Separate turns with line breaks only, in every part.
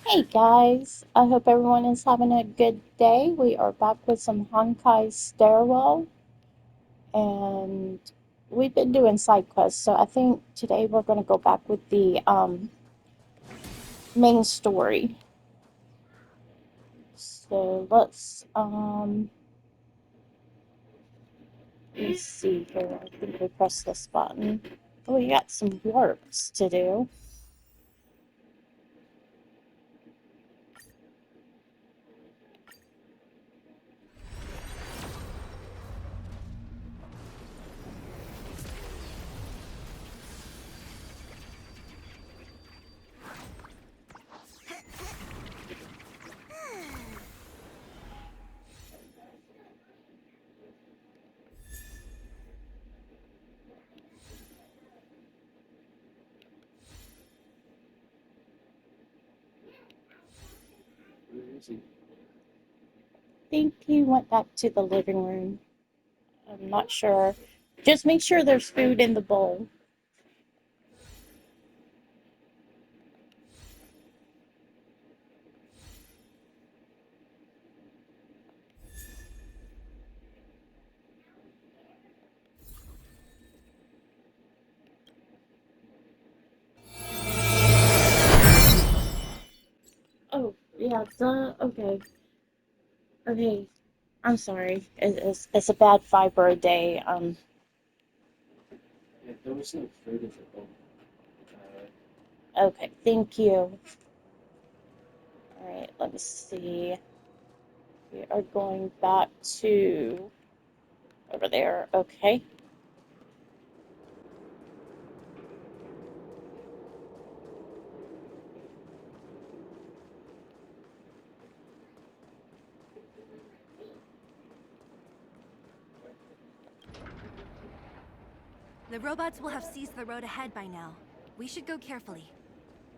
Hey guys, I hope everyone is having a good day. We are back with some Honkai Stairwell, and we've been doing side quests, so I think today we're going to go back with the main story. So let's see here. I think we press this button. Oh, we got some warps to do. I think he went back to the living room. I'm not sure. Just make sure there's food in the bowl. Oh, yeah, duh. Okay. Okay. I'm sorry. It's a bad fiber day. Okay, thank you. All right, let me see. We are going back to over there. Okay.
The robots will have seized the road ahead by now. We should go carefully.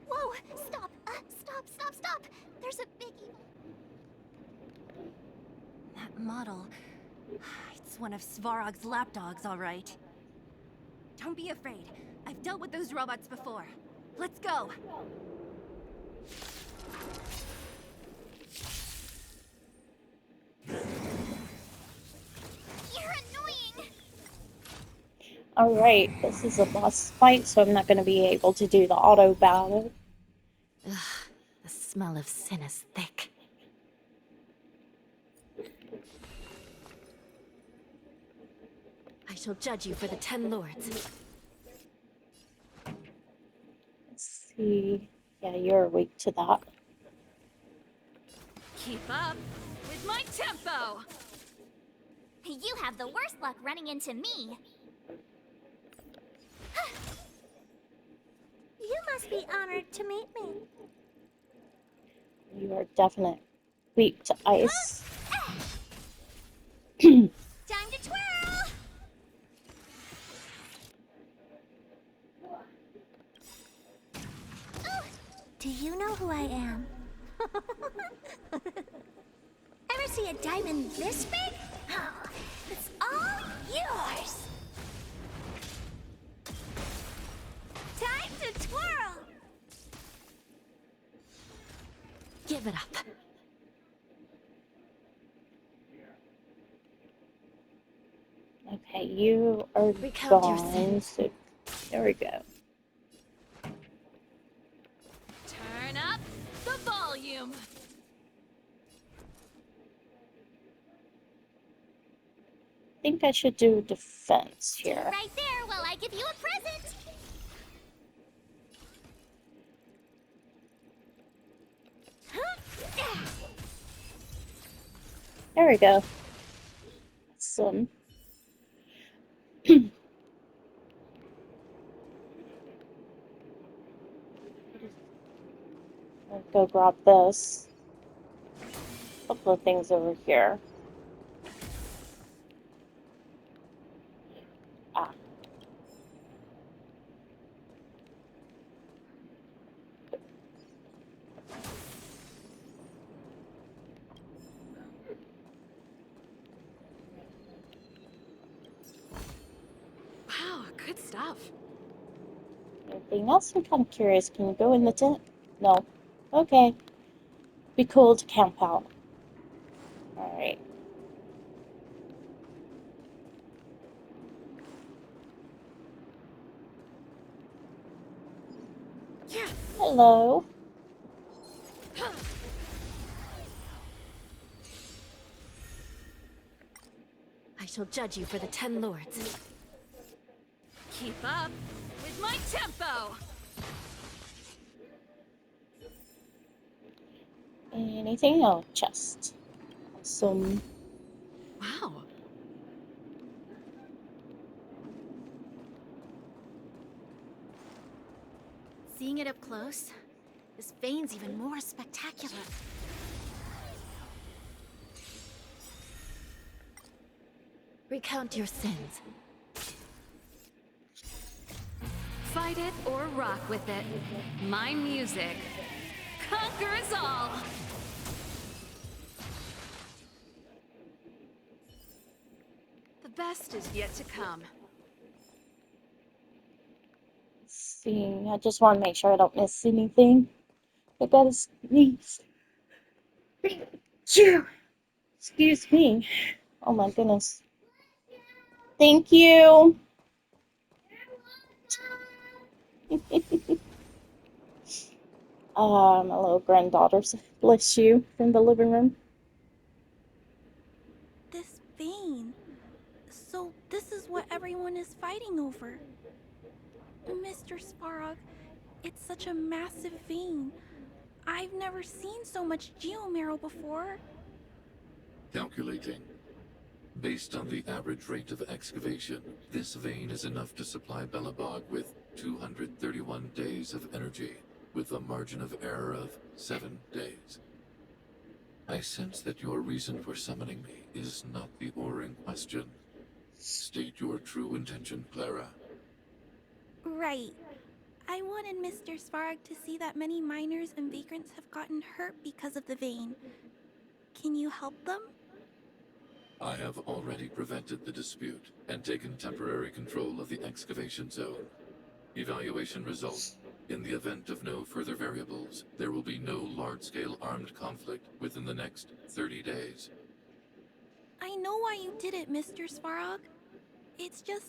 Whoa! Stop! Stop! There's a big evil.
That model... It's one of Svarog's lapdogs, all right. Don't be afraid. I've dealt with those robots before. Let's go!
You're annoying!
All right, this is a boss fight, so I'm not going to be able to do the auto battle.
Ugh, the smell of sin is thick. I shall judge you for the 10 lords.
Let's see. Yeah, you're weak to that.
Keep up with my tempo!
You have the worst luck running into me. You must be honored to meet me.
You are definitely weak to ice.
Time to twirl! Do you know who I am? Ever see a diamond this big? Oh, it's all yours! Time to twirl!
Give it up.
Okay, you are
Recount your
gone.
sins.
So there we go.
Turn up the volume!
I think I should do defense
Stay
here.
right there while I give you a present!
There we go. Awesome. I'll go grab this. Couple of things over here. Ah,
Wow, good stuff.
anything else? I'm kind of curious. Can you go in the tent? No. Okay. Be cool to camp out. Alright. Hello.
I shall judge you for the 10 lords. Keep up with my tempo!
Anything else? Chest. Awesome.
Wow. Seeing it up close, this vein's even more spectacular. Recount your sins. Fight it or rock with it. My music conquers all! The best is yet to come.
Let's see. I just want to make sure I don't miss anything. I gotta sneeze. Excuse me. Oh my goodness. Thank you. My little granddaughters, bless you, from the living room.
This vein. So this is what everyone is fighting over. Mr. Svarog, it's such a massive vein. I've never seen so much geomarrow before.
Calculating. Based on the average rate of excavation, this vein is enough to supply Belobog with 231 days of energy, with a margin of error of 7 days. I sense that your reason for summoning me is not the ore in question. State your true intention, Clara.
Right. I wanted Mr. Svarog to see that many miners and vagrants have gotten hurt because of the vein. Can you help them?
I have already prevented the dispute and taken temporary control of the excavation zone. Evaluation result. In the event of no further variables, there will be no large-scale armed conflict within the next 30 days.
I know why you did it, Mr. Svarog. It's just,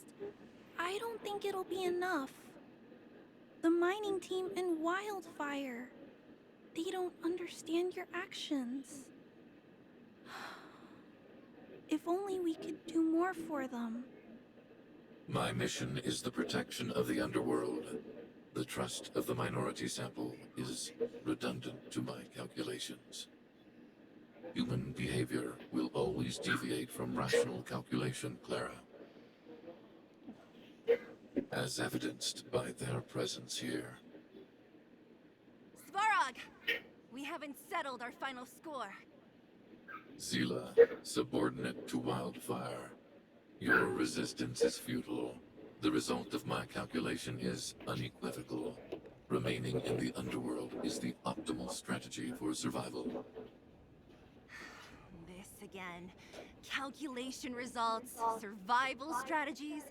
I don't think it'll be enough. The mining team and Wildfire, they don't understand your actions. If only we could do more for them.
My mission is the protection of the underworld. The trust of the minority sample is redundant to my calculations. Human behavior will always deviate from rational calculation, Clara. As evidenced by their presence here.
Svarog! We haven't settled our final score.
Zila, subordinate to Wildfire. Your resistance is futile. The result of my calculation is unequivocal. Remaining in the underworld is the optimal strategy for survival.
This again. Calculation results, survival strategies.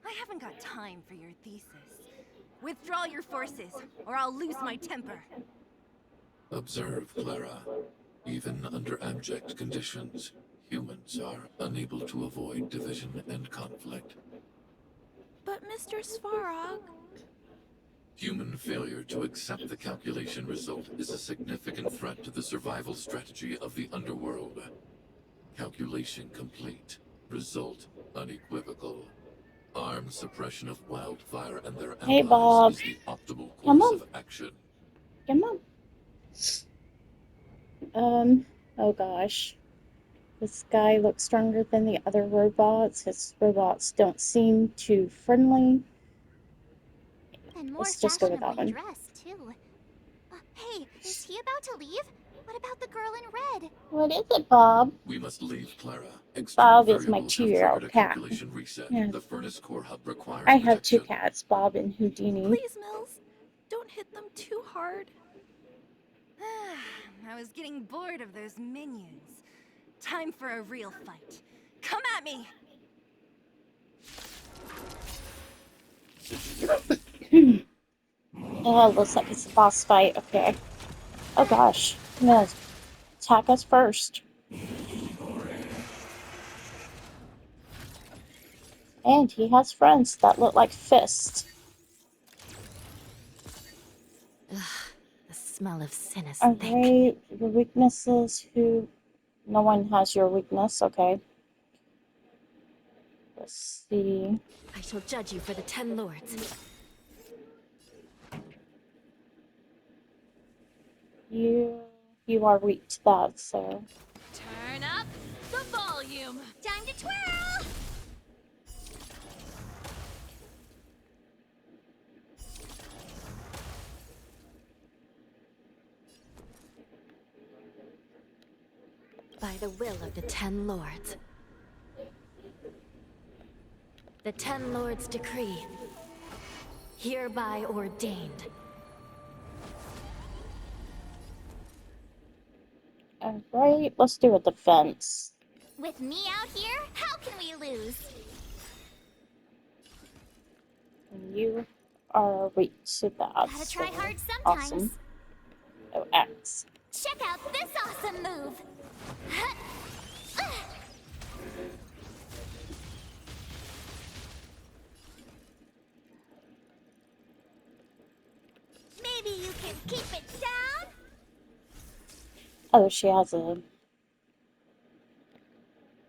I haven't got time for your thesis. Withdraw your forces, or I'll lose my temper.
Observe, Clara. Even under abject conditions, humans are unable to avoid division and conflict.
But Mr. Svarog...
Human failure to accept the calculation result is a significant threat to the survival strategy of the underworld. Calculation complete. Result unequivocal. Armed suppression of Wildfire and their
Hey,
allies
Bob.
is the optimal
Come
course
on.
of action.
Come on. Oh gosh. This guy looks stronger than the other robots. His robots don't seem too friendly.
And more
Let's just go with that
fashionably
one.
dressed, too. Hey, is he about to leave? What about the girl in red?
What is it, Bob?
We must leave, Clara.
Bob
External
is my
variables have
2-year-old
triggered a
cat.
calculation reset.
Yeah.
The furnace core hub requires
I have two
protection.
cats, Bob and Houdini.
Please, Mills, don't hit them too hard.
I was getting bored of those minions. Time for a real fight. Come at me!
Oh, looks like it's a boss fight. Okay. Oh gosh. I'm gonna attack us first. And he has friends that look like fists.
The smell of sin is thick.
Alright, your weaknesses, who... No one has your weakness, okay. Let's see.
I shall judge you for the 10 lords.
You are weak to that, so...
Turn up the volume.
Time to twirl!
By the will of the 10 lords. The 10 lords decree. Hereby ordained.
Alright, let's do a defense.
With me out here, how can we lose?
You are weak to that.
Gotta try
so
hard sometimes.
Awesome. Oh, X.
Check out this awesome move! Maybe you can keep it down?
Oh, she has a...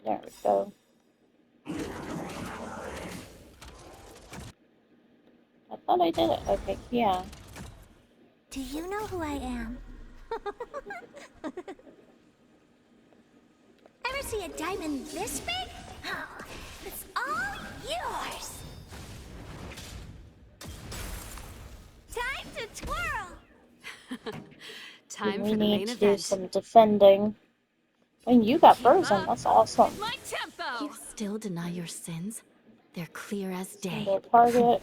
There we go. I thought I did it. Okay, yeah.
Do you know who I am? Ever see a diamond this big? Oh, it's all yours! Time to twirl!
Time
We
for the
need
main
to do
event.
some defending. I mean, you got frozen. That's awesome.
My tempo! You still deny your sins? They're clear as day.
Single target.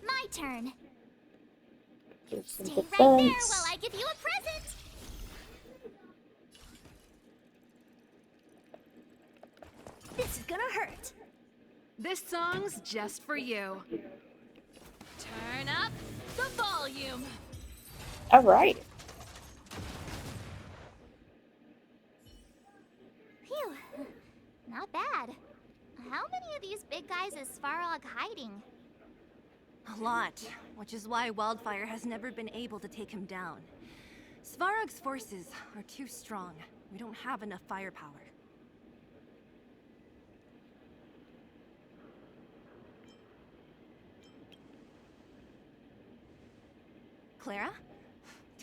My turn.
Do some
Stay right there
defense.
while I give you a present. This is gonna hurt.
This song's just for you. Turn up the volume.
Alright.
Phew. Not bad. How many of these big guys is Svarog hiding?
A lot, which is why Wildfire has never been able to take him down. Svarog's forces are too strong. We don't have enough firepower. Clara?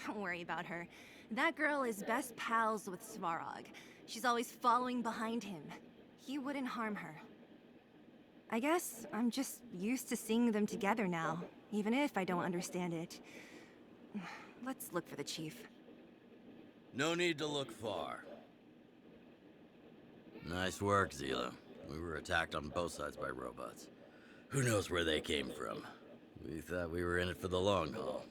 Don't worry about her. That girl is best pals with Svarog. She's always following behind him. He wouldn't harm her. I guess I'm just used to seeing them together now, even if I don't understand it. Let's look for the chief.
No need to look far. Nice work, Zila. We were attacked on both sides by robots. Who knows where they came from? We thought we were in it for the long haul.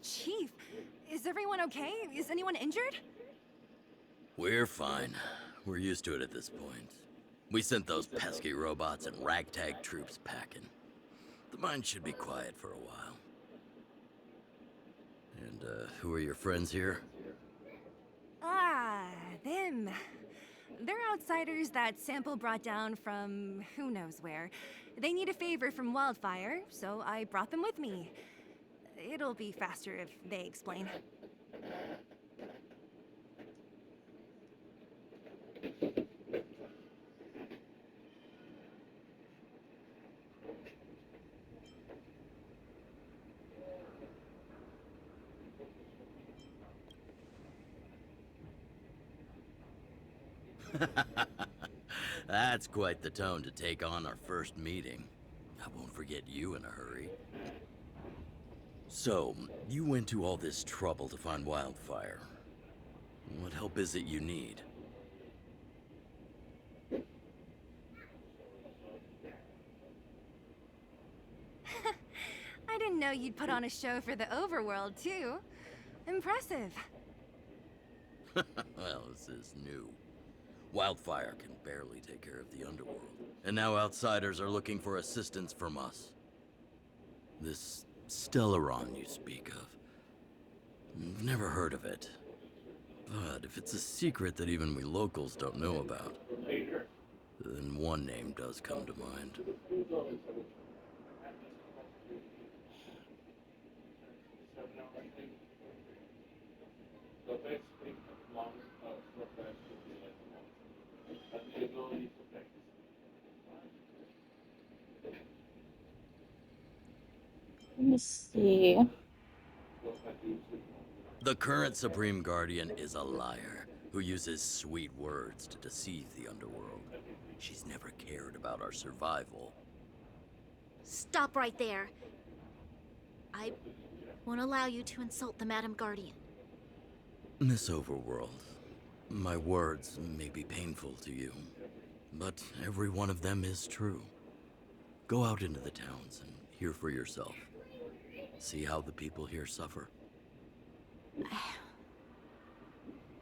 Chief, is everyone okay? Is anyone injured?
We're fine. We're used to it at this point. We sent those pesky robots and ragtag troops packing. The mine should be quiet for a while. And, who are your friends here?
Ah, them. They're outsiders that Sample brought down from who knows where. They need a favor from Wildfire, so I brought them with me. It'll be faster if they explain.
That's quite the tone to take on our first meeting. I won't forget you in a hurry. So, you went to all this trouble to find Wildfire. What help is it you need?
I didn't know you'd put on a show for the overworld, too. Impressive.
Well, this is new. Wildfire can barely take care of the underworld. And now outsiders are looking for assistance from us. This Stellaron you speak of. I've never heard of it. But if it's a secret that even we locals don't know about, then one name does come to mind.
Let me see.
The current Supreme Guardian is a liar who uses sweet words to deceive the underworld. She's never cared about our survival.
Stop right there. I won't allow you to insult the Madam Guardian.
Miss Overworld, my words may be painful to you, but every one of them is true. Go out into the towns and hear for yourself. See how the people here suffer.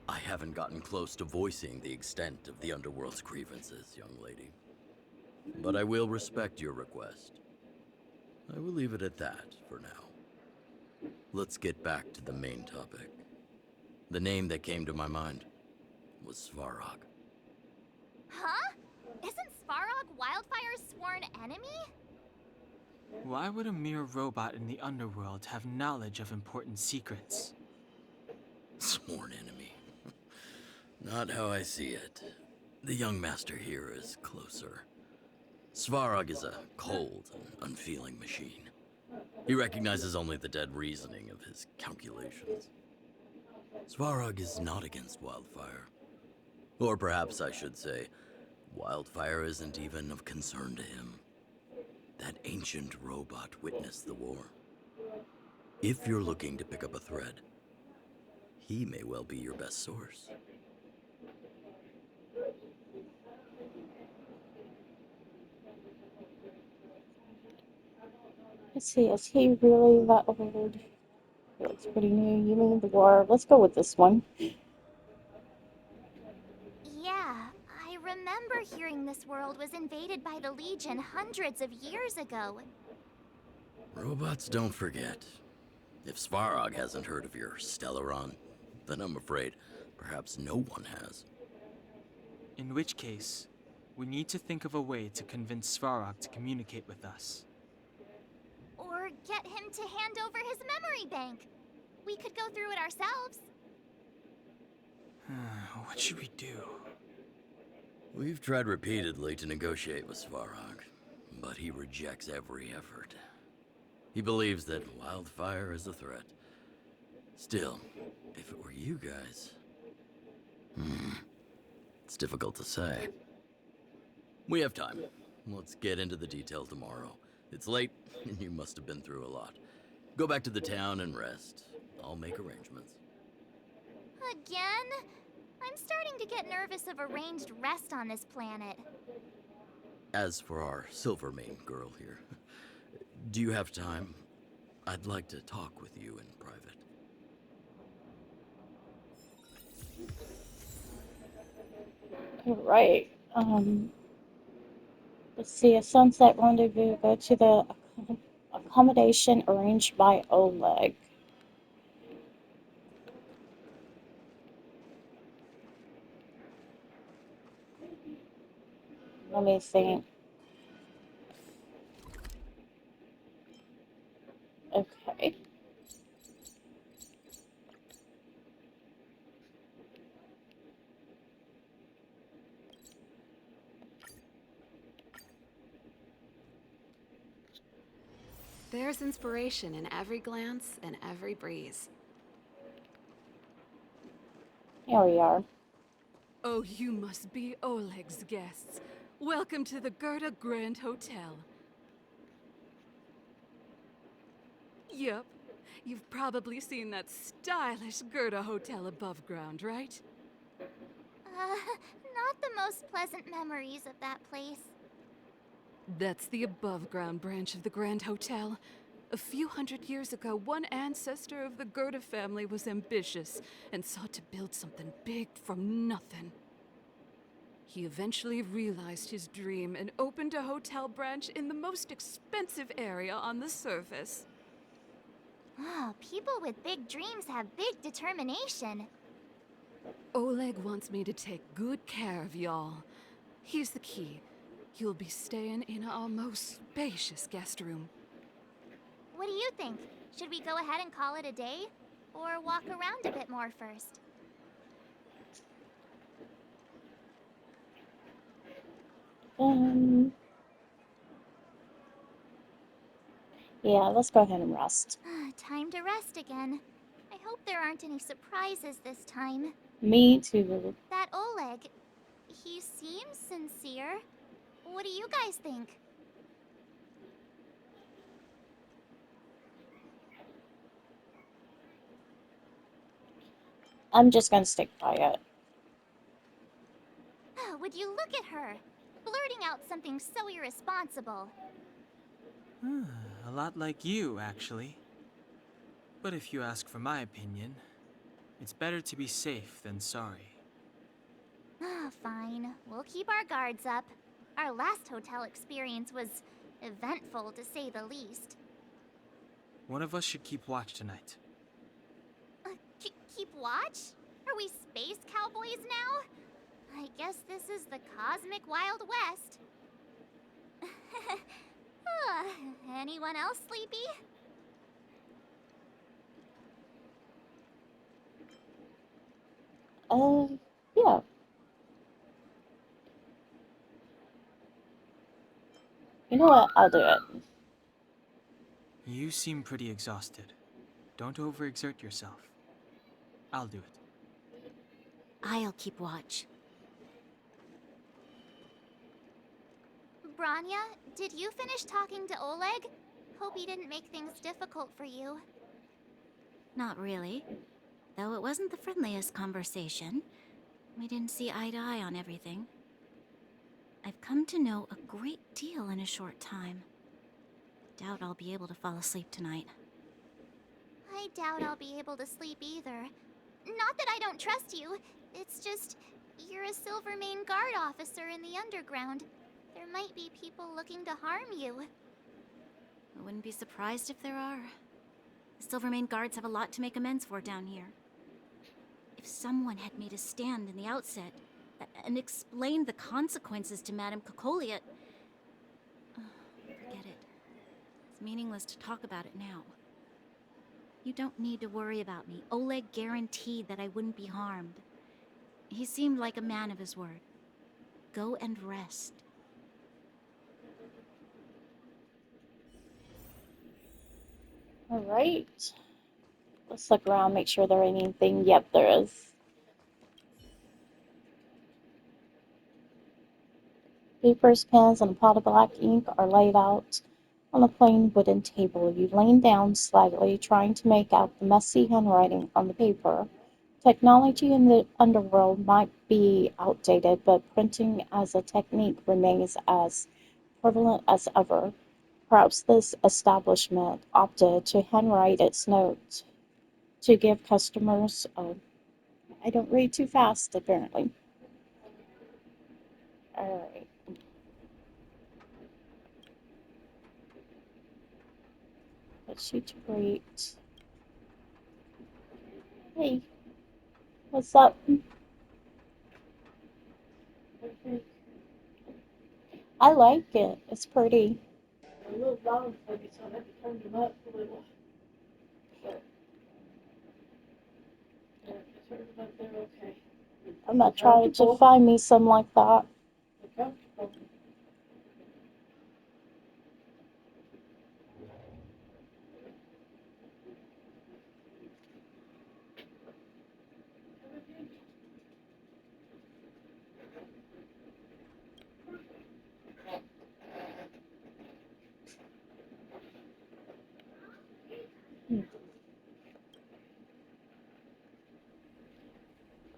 I haven't gotten close to voicing the extent of the underworld's grievances, young lady. But I will respect your request. I will leave it at that for now. Let's get back to the main topic. The name that came to my mind was Svarog.
Huh? Isn't Svarog Wildfire's sworn enemy?
Why would a mere robot in the underworld have knowledge of important secrets?
Sworn enemy. Not how I see it. The young master here is closer. Svarog is a cold and unfeeling machine. He recognizes only the dead reasoning of his calculations. Svarog is not against Wildfire. Or perhaps I should say, Wildfire isn't even of concern to him. That ancient robot witnessed the war. If you're looking to pick up a thread, he may well be your best source.
Let's see, is he really that old? Looks pretty new. You mean the war? Let's go with this one.
Yeah, I remember hearing this world was invaded by the Legion hundreds of years ago.
Robots don't forget. If Svarog hasn't heard of your Stellaron, then I'm afraid perhaps no one has.
In which case, we need to think of a way to convince Svarog to communicate with us.
Or get him to hand over his memory bank. We could go through it ourselves.
What should we do?
We've tried repeatedly to negotiate with Svarog, but he rejects every effort. He believes that Wildfire is a threat. Still, if it were you guys... It's difficult to say. We have time. Let's get into the detail tomorrow. It's late, and you must have been through a lot. Go back to the town and rest. I'll make arrangements.
Again? I'm starting to get nervous of arranged rest on this planet.
As for our Silvermane girl here, do you have time? I'd like to talk with you in private.
All right. Let's see, a sunset rendezvous. Go to the accommodation arranged by Oleg. Let me think. Okay.
There's inspiration in every glance and every breeze.
Here we are.
Oh, you must be Oleg's guests. Welcome to the Gerda Grand Hotel. Yup. You've probably seen that stylish Gerda Hotel above ground, right?
Not the most pleasant memories of that place.
That's the above-ground branch of the Grand Hotel. A few hundred years ago, one ancestor of the Gerda family was ambitious and sought to build something big from nothing. He eventually realized his dream and opened a hotel branch in the most expensive area on the surface.
Ah, people with big dreams have big determination.
Oleg wants me to take good care of y'all. Here's the key. You'll be staying in our most spacious guest room.
What do you think? Should we go ahead and call it a day? Or walk around a bit more first?
Yeah, let's go ahead and rest.
Time to rest again. I hope there aren't any surprises this time.
Me too.
That Oleg, he seems sincere. What do you guys think?
I'm just gonna stay quiet.
Would you look at her? Blurting out something so irresponsible.
A lot like you, actually. But if you ask for my opinion, it's better to be safe than sorry.
Fine. We'll keep our guards up. Our last hotel experience was eventful, to say the least.
One of us should keep watch tonight.
Keep watch? Are we space cowboys now? I guess this is the cosmic Wild West. Anyone else sleepy?
Yeah. You know what? I'll do it.
You seem pretty exhausted. Don't overexert yourself. I'll do it.
I'll keep watch. Branya, did you finish talking to Oleg? Hope he didn't make things difficult for you.
Not really. Though it wasn't the friendliest conversation. We didn't see eye to eye on everything. I've come to know a great deal in a short time. Doubt I'll be able to fall asleep tonight.
I doubt I'll be able to sleep either. Not that I don't trust you. It's just, you're a Silvermane Guard officer in the underground. There might be people looking to harm you.
I wouldn't be surprised if there are. The Silvermane Guards have a lot to make amends for down here. If someone had made a stand in the outset and explained the consequences to Madame Cocolia... forget it. It's meaningless to talk about it now. You don't need to worry about me. Oleg guaranteed that I wouldn't be harmed. He seemed like a man of his word. Go and rest.
All right. Let's look around, make sure there ain't anything. Yep, there is. Papers, pens, and a pot of black ink are laid out on a plain wooden table. You lean down slightly, trying to make out the messy handwriting on the paper. Technology in the underworld might be outdated, but printing as a technique remains as prevalent as ever. Perhaps this establishment opted to handwrite its notes to give customers. I don't read too fast, apparently. All right. Let's shoot to great. Hey, what's up? I like it. It's pretty.
A little loud for me, so I had to turn them up a little. But, yeah, I turned them up, they're okay.
I'm not trying to find me some like that.
They're comfortable.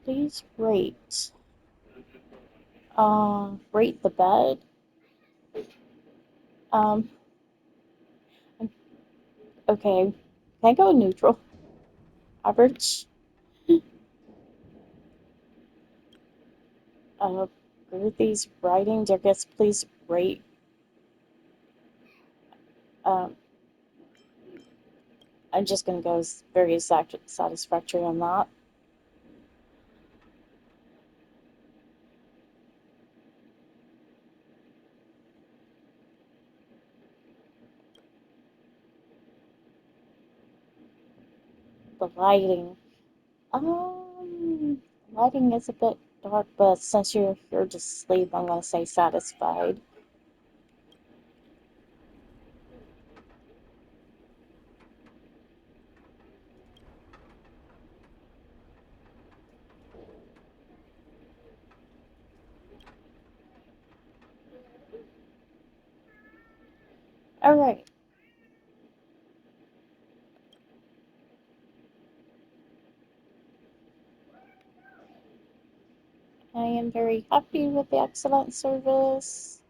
Please rate. Rate the bed. Um, okay. Can I go neutral? Average. Ruthie's writing, I guess, please rate. Um, I'm just going to go very satisfactory on that. The lighting. Lighting is a bit dark, but since you're here to sleep, I'm going to say satisfied. Alright. I am very happy with the excellent service.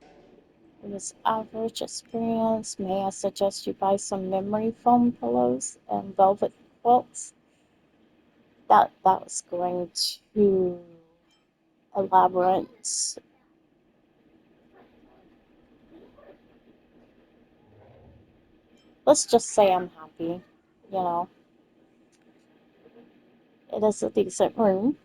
It was average experience. May I suggest you buy some memory foam pillows and velvet quilts? That was going to elaborate. Let's just say I'm happy. You know, it is a decent room.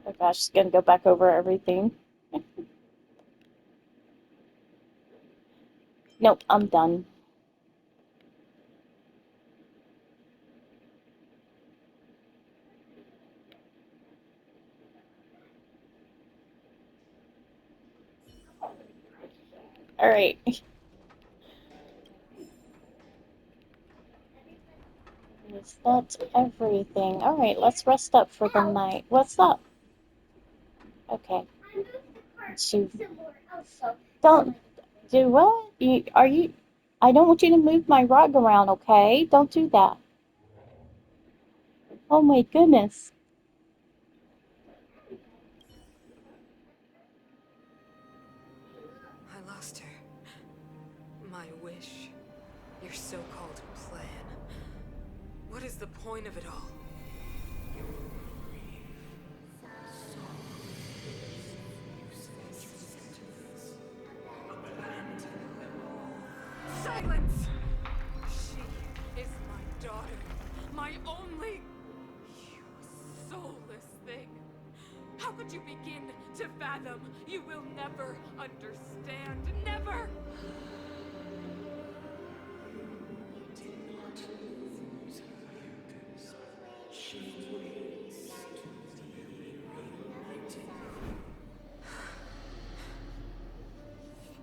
Oh gosh, just gonna go back over everything. Nope, I'm done. Alright. Is that everything? Alright, let's rest up for the night. What's up? Okay. Don't do what? I don't want you to move my rug around, okay? Don't do that. Oh my goodness.
I lost her. My wish. Your so-called plan. What is the point of it all? Silence! She is my daughter. My only... You soulless thing. How could you begin to fathom? You will never understand. Never!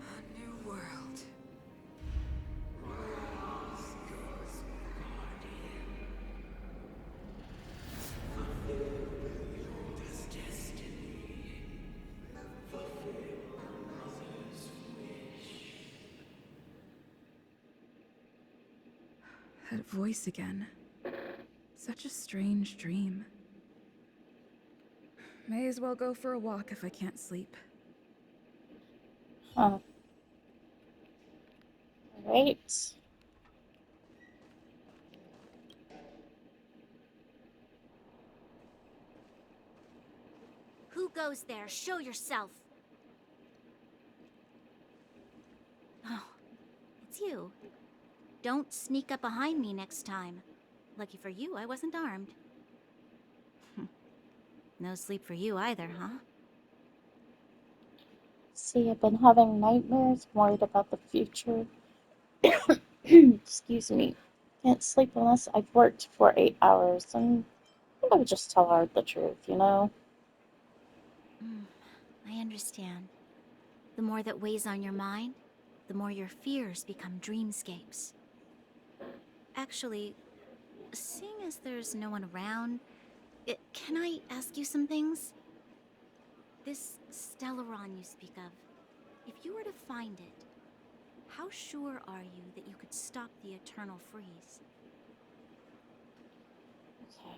A new world.
That voice again. Such a strange dream. May as well go for a walk if I can't sleep.
Huh. Alright.
Who goes there? Show yourself. Oh, it's you. Don't sneak up behind me next time. Lucky for you, I wasn't armed. No sleep for you either, huh?
See, I've been having nightmares, worried about the future. Excuse me. Can't sleep unless I've worked for 8 hours, and I would just tell her the truth, you know?
I understand. The more that weighs on your mind, the more your fears become dreamscapes. Actually, seeing as there's no one around, can I ask you some things? This Stellaron you speak of, if you were to find it, how sure are you that you could stop the eternal freeze?
Okay.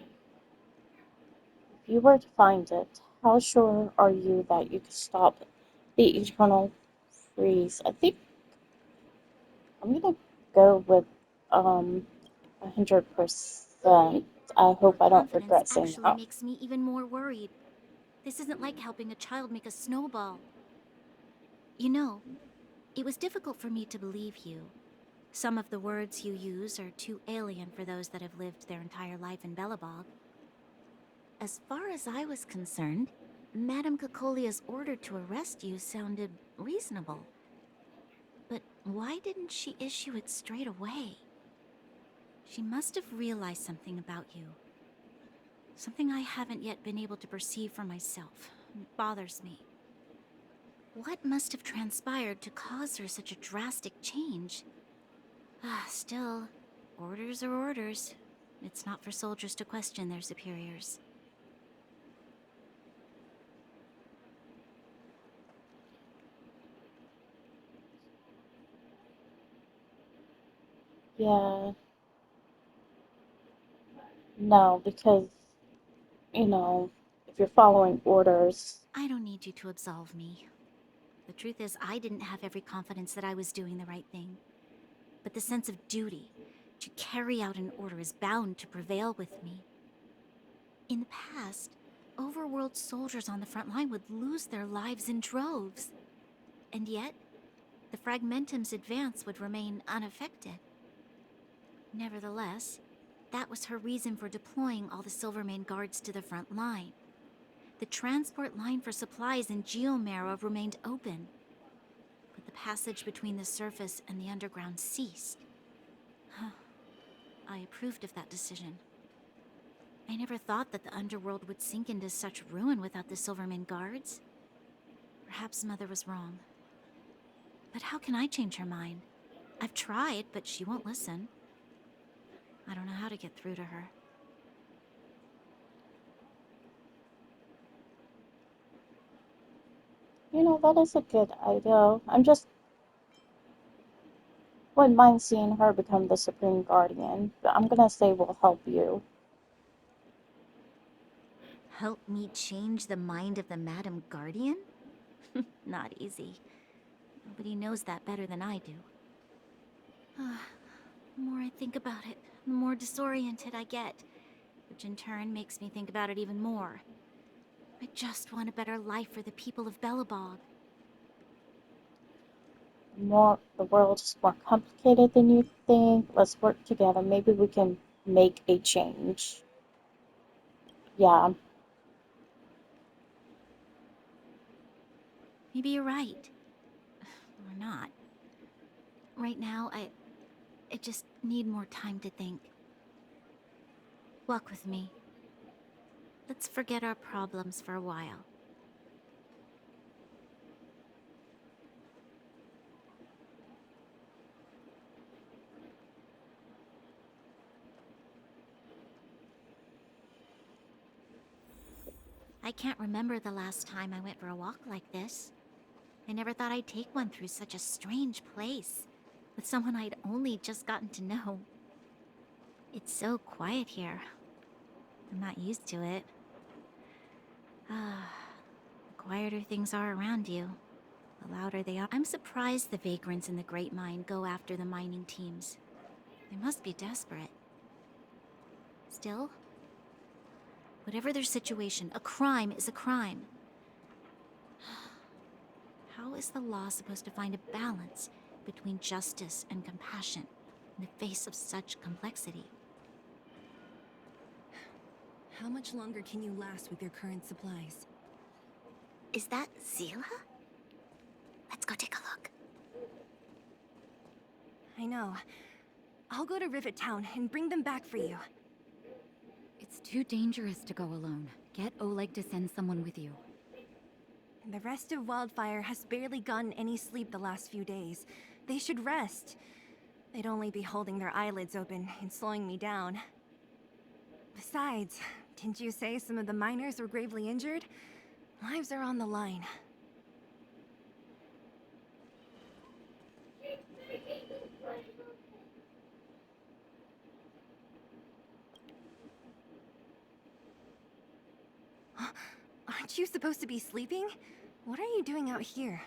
If you were to find it, how sure are you that you could stop the eternal freeze? I think I'm gonna go with 100%. I hope
Your
I don't
confidence
regret saying
actually
that.
makes me even more worried. This isn't like helping a child make a snowball. You know, it was difficult for me to believe you. Some of the words you use are too alien for those that have lived their entire life in Belobog. As far as I was concerned, Madame Cocolia's order to arrest you sounded reasonable. But why didn't she issue it straight away? She must have realized something about you. Something I haven't yet been able to perceive for myself. It bothers me. What must have transpired to cause her such a drastic change? Still, orders are orders. It's not for soldiers to question their superiors.
Yeah, no, because, if you're following orders,
I don't need you to absolve me. The truth is, I didn't have every confidence that I was doing the right thing. But the sense of duty to carry out an order is bound to prevail with me. In the past, overworld soldiers on the front line would lose their lives in droves. And yet, the Fragmentum's advance would remain unaffected. Nevertheless, that was her reason for deploying all the Silvermane guards to the front line. The transport line for supplies in Geomarrow remained open, but the passage between the surface and the underground ceased. I approved of that decision. I never thought that the underworld would sink into such ruin without the Silvermane guards. Perhaps Mother was wrong. But how can I change her mind? I've tried, but she won't listen. I don't know how to get through to her.
that is a good idea. Wouldn't mind seeing her become the Supreme Guardian, but I'm gonna say we'll help you.
Help me change the mind of the Madam Guardian? Not easy. Nobody knows that better than I do. The more I think about it, the more disoriented I get, which in turn makes me think about it even more. I just want a better life for the people of Belobog.
The world is more complicated than you think. Let's work together. Maybe we can make a change. Yeah,
Maybe you're right. Or not. Right now, I just need more time to think. Walk with me. Let's forget our problems for a while. I can't remember the last time I went for a walk like this. I never thought I'd take one through such a strange place, with someone I'd only just gotten to know. It's so quiet here. I'm not used to it. The quieter things are around you, the louder they are. I'm surprised the vagrants in the Great Mine go after the mining teams. They must be desperate. Still, whatever their situation, a crime is a crime. How is the law supposed to find a balance between justice and compassion in the face of such complexity?
How much longer can you last with your current supplies?
Is that Seele? Let's go take a look.
I know. I'll go to Rivet Town and bring them back for you.
It's too dangerous to go alone. Get Oleg to send someone with you.
The rest of Wildfire has barely gotten any sleep the last few days. They should rest. They'd only be holding their eyelids open and slowing me down. Besides, didn't you say some of the miners were gravely injured? Lives are on the line. Aren't you supposed to be sleeping? What are you doing out here?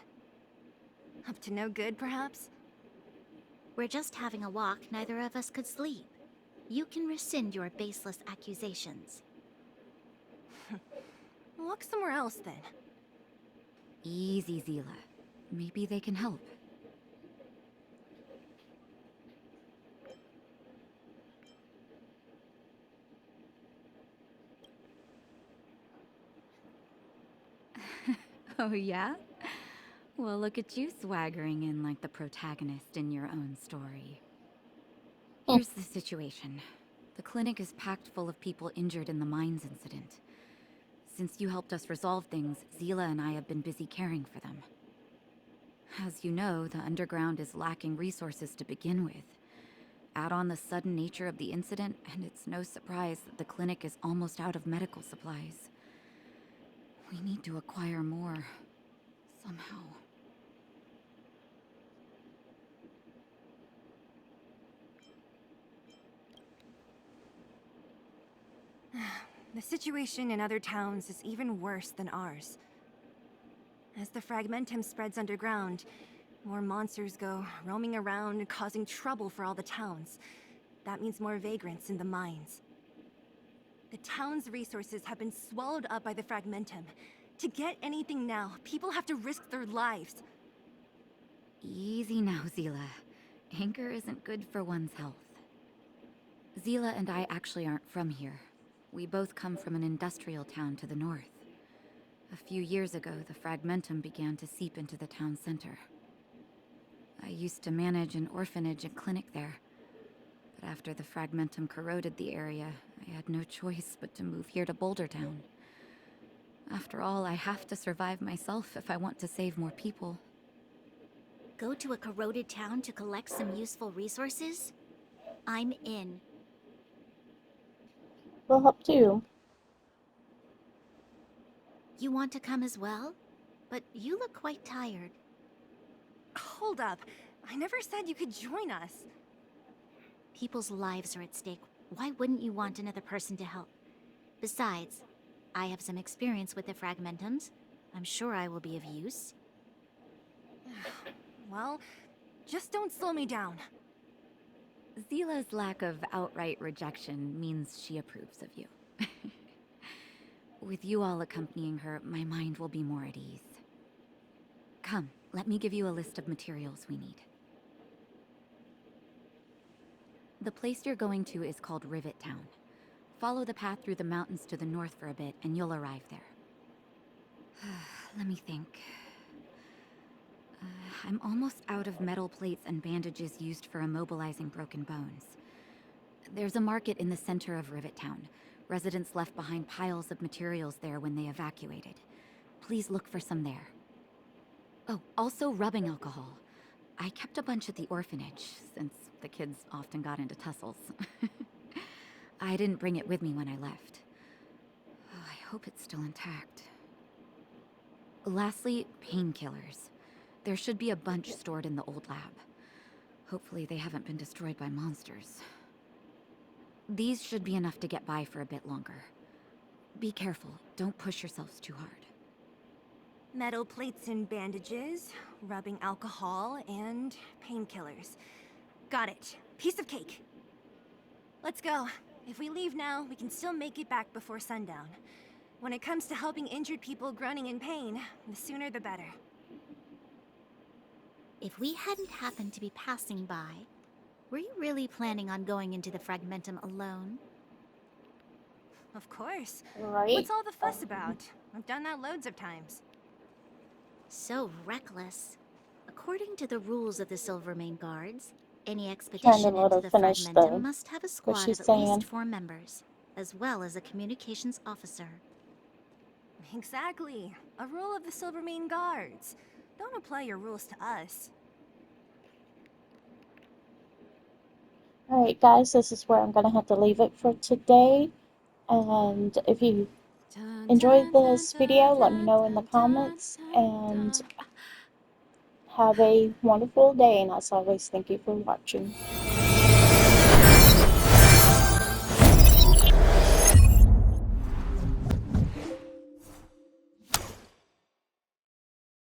Up to no good, perhaps?
We're just having a walk. Neither of us could sleep. You can rescind your baseless accusations.
Walk somewhere else, then.
Easy, Zila. Maybe they can help. Oh, yeah? Well, look at you swaggering in like the protagonist in your own story. Here's the situation. The clinic is packed full of people injured in the mines incident. Since you helped us resolve things, Zila and I have been busy caring for them. As you know, the underground is lacking resources to begin with. Add on the sudden nature of the incident, and it's no surprise that the clinic is almost out of medical supplies. We need to acquire more, somehow.
The situation in other towns is even worse than ours. As the Fragmentum spreads underground, more monsters go roaming around, causing trouble for all the towns. That means more vagrants in the mines. The town's resources have been swallowed up by the Fragmentum. To get anything now, people have to risk their lives.
Easy now, Zila. Anger isn't good for one's health. Zila and I actually aren't from here. We both come from an industrial town to the north. A few years ago, the Fragmentum began to seep into the town center. I used to manage an orphanage and clinic there. But after the Fragmentum corroded the area, I had no choice but to move here to Boulder Town. After all, I have to survive myself if I want to save more people.
Go to a corroded town to collect some useful resources? I'm in.
We'll help too.
You want to come as well? But you look quite tired.
Hold up. I never said you could join us.
People's lives are at stake. Why wouldn't you want another person to help? Besides, I have some experience with the Fragmentums. I'm sure I will be of use.
Well, just don't slow me down.
Zila's lack of outright rejection means she approves of you. With you all accompanying her, my mind will be more at ease. Come, let me give you a list of materials we need. The place you're going to is called Rivet Town. Follow the path through the mountains to the north for a bit, and you'll arrive there. Let me think. I'm almost out of metal plates and bandages used for immobilizing broken bones. There's a market in the center of Rivet Town. Residents left behind piles of materials there when they evacuated. Please look for some there. Oh, also rubbing alcohol. I kept a bunch at the orphanage, since the kids often got into tussles. I didn't bring it with me when I left. Oh, I hope it's still intact. Lastly, painkillers. There should be a bunch stored in the old lab. Hopefully they haven't been destroyed by monsters. These should be enough to get by for a bit longer. Be careful, don't push yourselves too hard.
Metal plates and bandages, rubbing alcohol, and painkillers. Got it. Piece of cake. Let's go. If we leave now, we can still make it back before sundown. When it comes to helping injured people groaning in pain, the sooner the better.
If we hadn't happened to be passing by, were you really planning on going into the Fragmentum alone?
Of course.
Right.
What's all the fuss about? I've done that loads of times.
So reckless. According to the rules of the Silvermane Guards, any
Trying
expedition
to let
into
her
the
finish
Fragmentum must have a
what
squad
she's
of at
saying.
least 4 members, as well as a communications officer.
Exactly. A rule of the Silvermane Guards. Don't apply your rules to us.
Alright guys, this is where I'm going to have to leave it for today. And if you enjoyed this video, let me know in the comments. And have a wonderful day. And as always, thank you for watching.